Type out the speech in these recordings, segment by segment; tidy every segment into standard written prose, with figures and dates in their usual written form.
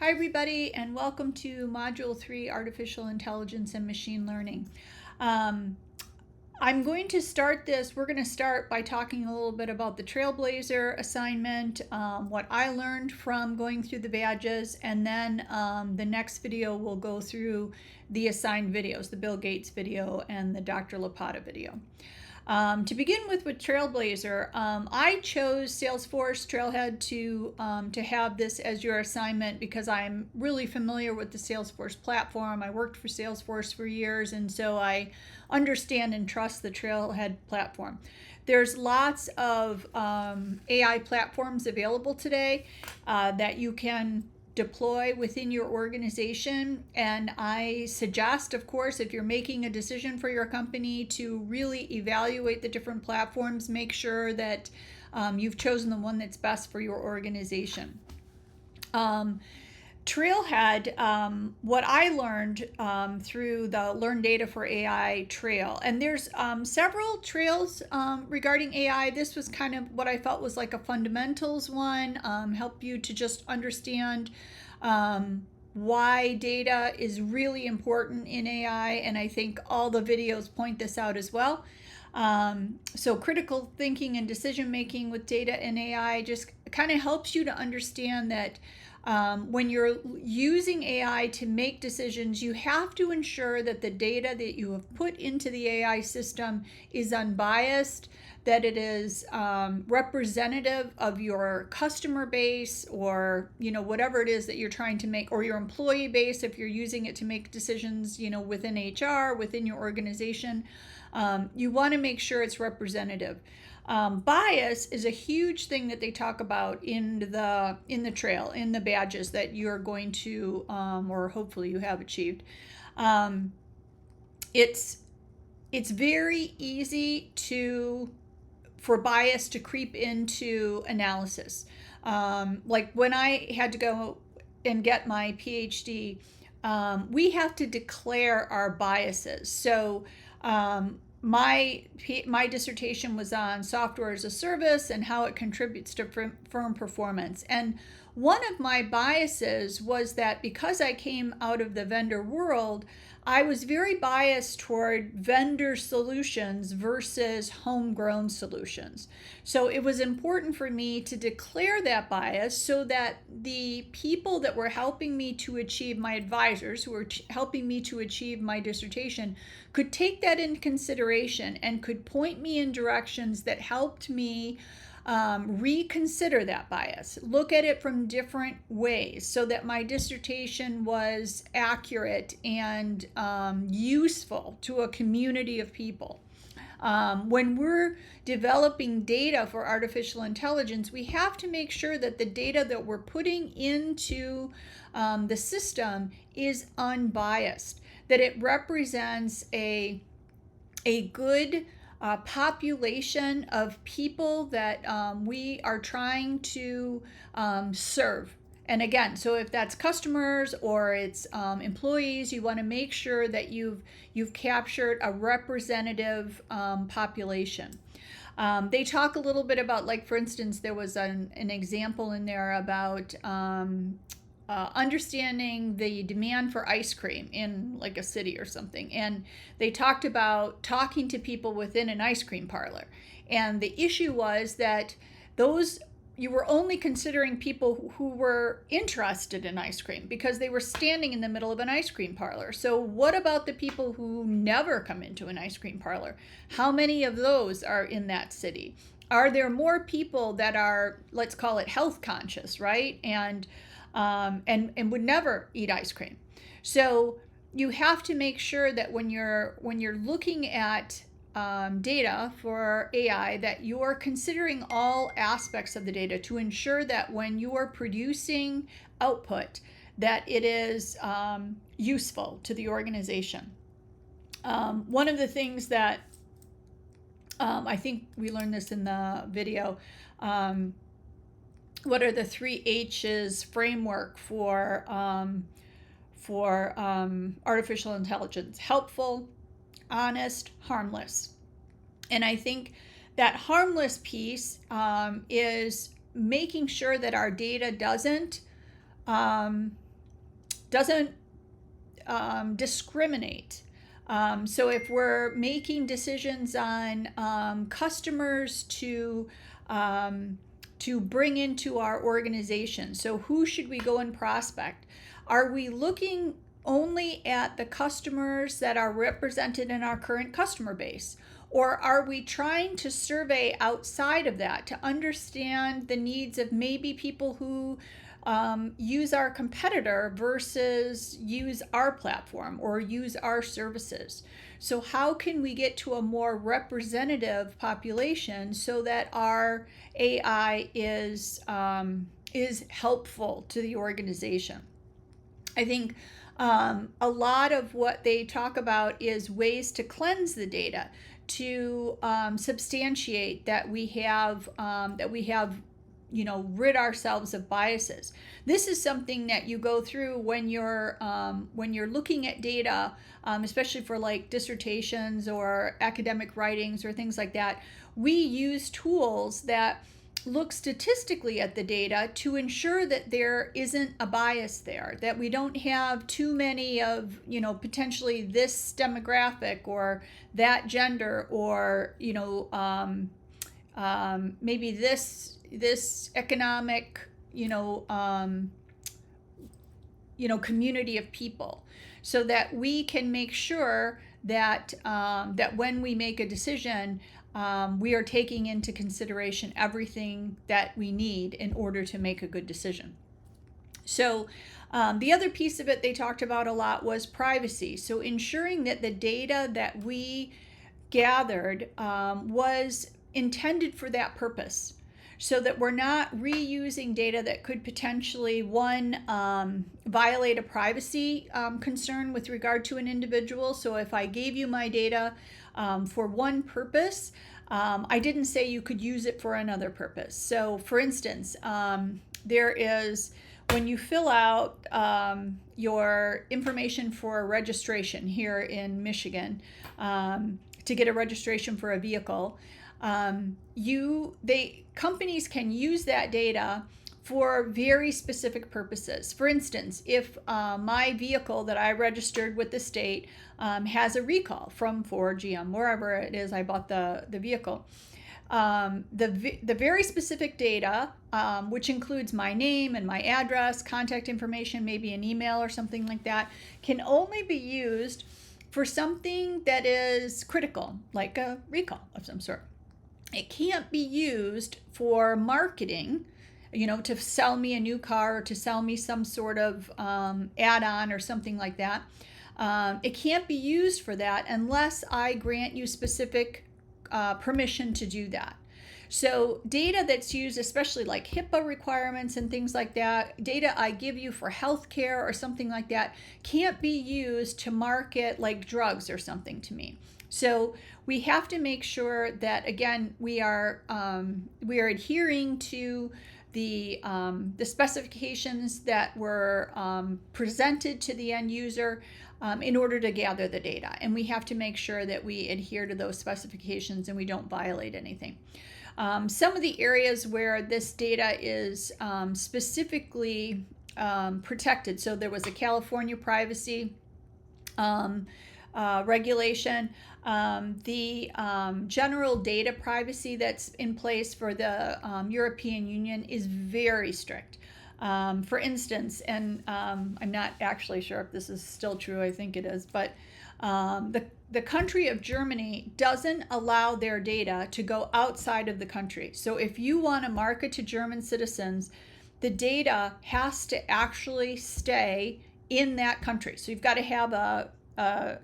Hi everybody, and welcome to Module 3, Artificial Intelligence and Machine Learning. Um, I'm going to start this, we're going to start by talking a little bit about the Trailblazer assignment, what I learned from going through the badges, and then the next video will go through the assigned videos, the Bill Gates video and the Dr. Lapata video. To begin with Trailblazer, I chose Salesforce Trailhead to have this as your assignment because I'm really familiar with the Salesforce platform. I worked for Salesforce for years, and so I understand and trust the Trailhead platform. There's lots of AI platforms available today that you can deploy within your organization, and I suggest, of course, if you're making a decision for your company, to really evaluate the different platforms. Make sure that you've chosen the one that's best for your organization. Trailhead, what I learned through the Learn Data for AI trail, and there's several trails regarding AI. This was kind of what I felt was like a fundamentals one, help you to just understand why data is really important in AI, and I think all the videos point this out as well. So critical thinking and decision making with data and AI just kind of helps you to understand that when you're using AI to make decisions, you have to ensure that the data that you have put into the AI system is unbiased, that it is representative of your customer base, or whatever it is that you're trying to make, or your employee base if you're using it to make decisions within HR, within your organization. You want to make sure it's representative. Bias is a huge thing that they talk about in the trail, in the badges that you're going to, or hopefully you have achieved. It's very easy for bias to creep into analysis. Like when I had to go and get my PhD, we have to declare our biases. So my dissertation was on software as a service and how it contributes to firm performance. And one of my biases was that because I came out of the vendor world, I was very biased toward vendor solutions versus homegrown solutions. So it was important for me to declare that bias so that the people that were helping me to achieve, my advisors who were helping me to achieve my dissertation, could take that into consideration and could point me in directions that helped me reconsider that bias, look at it from different ways so that my dissertation was accurate and useful to a community of people. When we're developing data for artificial intelligence, we have to make sure that the data that we're putting into the system is unbiased, that it represents a good population of people that we are trying to serve. And again, so if that's customers or it's employees, you want to make sure that you've captured a representative population. They talk a little bit about, like, for instance, there was an example in there about understanding the demand for ice cream in like a city or something. And they talked about talking to people within an ice cream parlor. And the issue was that you were only considering people who were interested in ice cream because they were standing in the middle of an ice cream parlor. So what about the people who never come into an ice cream parlor? How many of those are in that city? Are there more people that are, let's call it, health conscious, right? And would never eat ice cream. So you have to make sure that when you're looking at data for AI, that you're considering all aspects of the data to ensure that when you are producing output, that it is useful to the organization. One of the things that I think we learned this in the video, what are the 3 H's framework for artificial intelligence: helpful, honest, harmless. And I think that harmless piece is making sure that our data doesn't doesn't discriminate. So if we're making decisions on customers to bring into our organization, so who should we go and prospect? Are we looking only at the customers that are represented in our current customer base? Or are we trying to survey outside of that to understand the needs of maybe people who use our competitor versus use our platform or use our services? So how can we get to a more representative population so that our AI is helpful to the organization? I think a lot of what they talk about is ways to cleanse the data, to substantiate that we have rid ourselves of biases. This is something that you go through when you're looking at data, especially for like dissertations or academic writings or things like that. We use tools that look statistically at the data to ensure that there isn't a bias there, that we don't have too many of, potentially this demographic or that gender or, maybe this economic, community of people, so that we can make sure that that when we make a decision, we are taking into consideration everything that we need in order to make a good decision. So the other piece of it they talked about a lot was privacy. So ensuring that the data that we gathered was intended for that purpose, so that we're not reusing data that could potentially, one, violate a privacy concern with regard to an individual. So if I gave you my data for one purpose, I didn't say you could use it for another purpose. So for instance, there is, when you fill out your information for a registration here in Michigan, to get a registration for a vehicle, companies can use that data for very specific purposes. For instance, if my vehicle that I registered with the state has a recall from Ford, GM, wherever it is I bought the vehicle, the very specific data, which includes my name and my address, contact information, maybe an email or something like that, can only be used for something that is critical, like a recall of some sort. It can't be used for marketing, to sell me a new car or to sell me some sort of add-on or something like that. It can't be used for that unless I grant you specific permission to do that. So data that's used, especially like HIPAA requirements and things like that, data I give you for healthcare or something like that, can't be used to market like drugs or something to me. So we have to make sure that, again, we are adhering to the specifications that were presented to the end user in order to gather the data. And we have to make sure that we adhere to those specifications and we don't violate anything. Some of the areas where this data is specifically protected. So there was a California privacy regulation. The general data privacy that's in place for the European Union is very strict. For instance, and I'm not actually sure if this is still true, I think it is, but the country of Germany doesn't allow their data to go outside of the country. So if you want to market to German citizens, the data has to actually stay in that country. So you've got to have a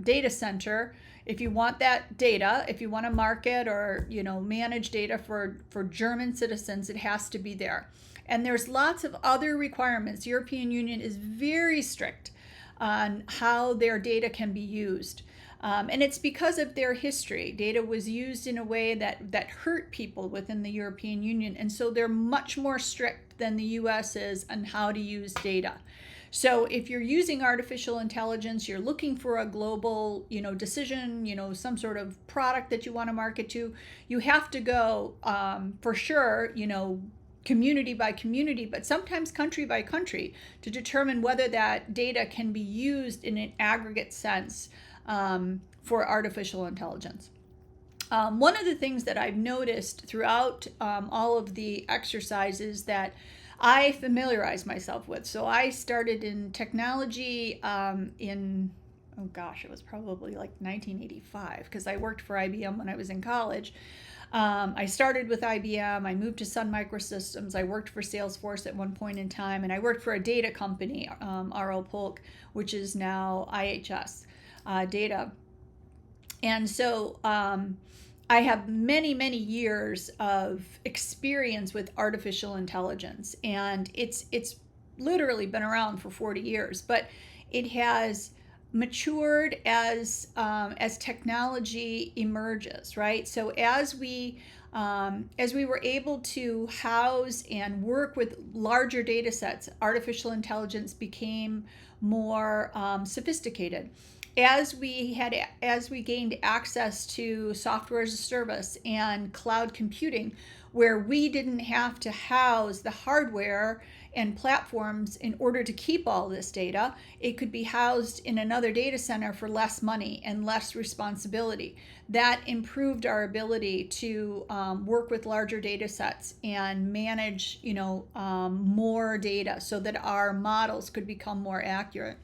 data center. If you want that data, if you want to market or manage data for German citizens, it has to be there. And there's lots of other requirements. The European Union is very strict on how their data can be used. And it's because of their history. Data was used in a way that hurt people within the European Union. And so they're much more strict than the US is on how to use data. So if you're using artificial intelligence, you're looking for a global, decision, some sort of product that you want to market to, you have to go for sure, community by community, but sometimes country by country, to determine whether that data can be used in an aggregate sense for artificial intelligence. One of the things that I've noticed throughout all of the exercises that I familiarize myself with. So I started in technology oh gosh, it was probably like 1985, because I worked for IBM when I was in college. I started with IBM, I moved to Sun Microsystems, I worked for Salesforce at one point in time, and I worked for a data company, R.O. Polk, which is now IHS Data. And so I have many, many years of experience with artificial intelligence, and it's literally been around for 40 years, but it has matured as technology emerges, right? So as we were able to house and work with larger data sets, artificial intelligence became more sophisticated. As we gained access to software as a service and cloud computing, where we didn't have to house the hardware and platforms in order to keep all this data, it could be housed in another data center for less money and less responsibility. That improved our ability to work with larger data sets and manage, more data, so that our models could become more accurate.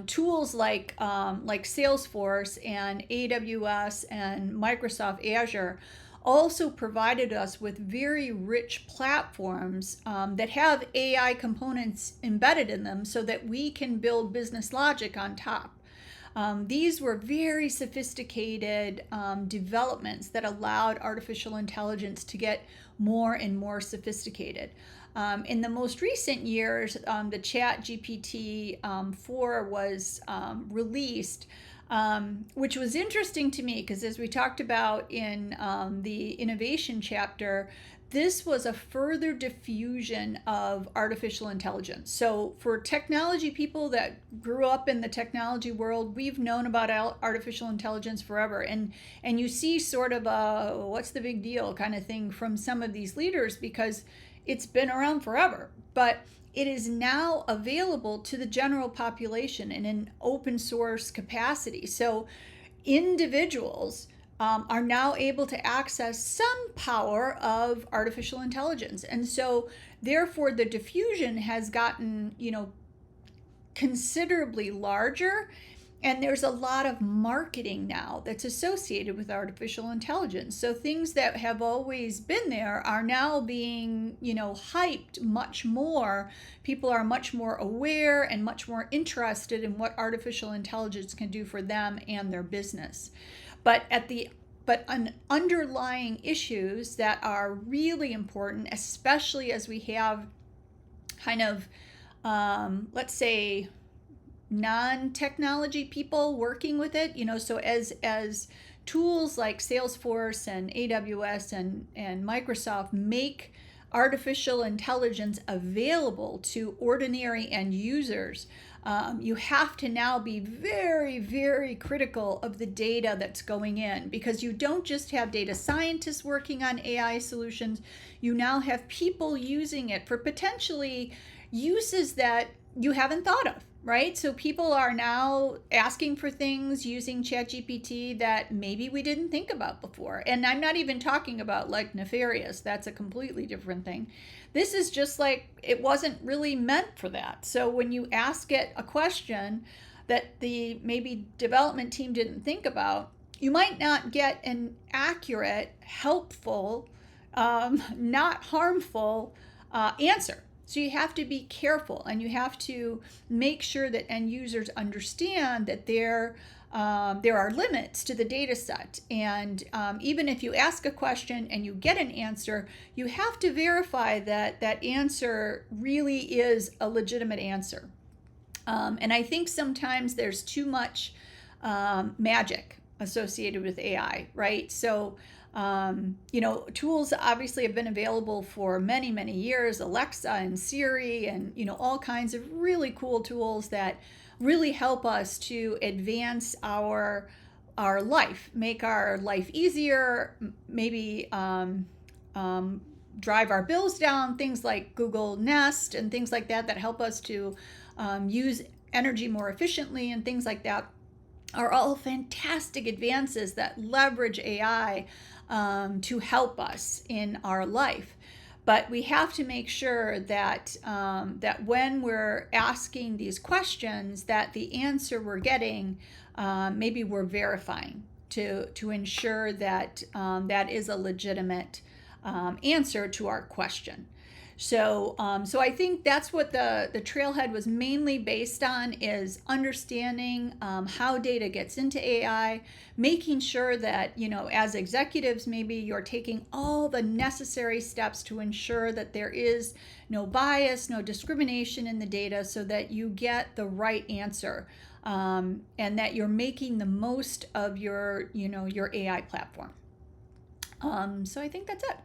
Tools like Salesforce and AWS and Microsoft Azure also provided us with very rich platforms that have AI components embedded in them, so that we can build business logic on top. These were very sophisticated developments that allowed artificial intelligence to get more and more sophisticated. In the most recent years, the ChatGPT 4 was released, which was interesting to me, because as we talked about in the innovation chapter, this was a further diffusion of artificial intelligence. So for technology people that grew up in the technology world, we've known about artificial intelligence forever. And you see sort of a what's the big deal kind of thing from some of these leaders, because it's been around forever. But it is now available to the general population in an open source capacity. So individuals are now able to access some power of artificial intelligence. And so therefore the diffusion has gotten, considerably larger. And there's a lot of marketing now that's associated with artificial intelligence. So things that have always been there are now being, hyped much more. People are much more aware and much more interested in what artificial intelligence can do for them and their business. But underlying issues that are really important, especially as we have kind of, let's say, non-technology people working with it, so as tools like Salesforce and AWS and Microsoft make artificial intelligence available to ordinary end users, you have to now be very, very critical of the data that's going in, because you don't just have data scientists working on AI solutions, you now have people using it for potentially uses that you haven't thought of. Right? So people are now asking for things using ChatGPT that maybe we didn't think about before. And I'm not even talking about like nefarious. That's a completely different thing. This is just like, it wasn't really meant for that. So when you ask it a question that the maybe development team didn't think about, you might not get an accurate, helpful, not harmful answer. So you have to be careful, and you have to make sure that end users understand that there are limits to the data set. And even if you ask a question and you get an answer, you have to verify that that answer really is a legitimate answer. And I think sometimes there's too much magic associated with AI, right? So tools obviously have been available for many, many years, Alexa and Siri and, all kinds of really cool tools that really help us to advance our life, make our life easier, maybe drive our bills down, things like Google Nest and things like that that help us to use energy more efficiently and things like that, are all fantastic advances that leverage AI to help us in our life. But we have to make sure that that when we're asking these questions, that the answer we're getting, maybe we're verifying to ensure that that is a legitimate answer to our question. So I think that's what the trailhead was mainly based on, is understanding how data gets into AI, making sure that, as executives, maybe you're taking all the necessary steps to ensure that there is no bias, no discrimination in the data, so that you get the right answer, and that you're making the most of your AI platform. So I think that's it.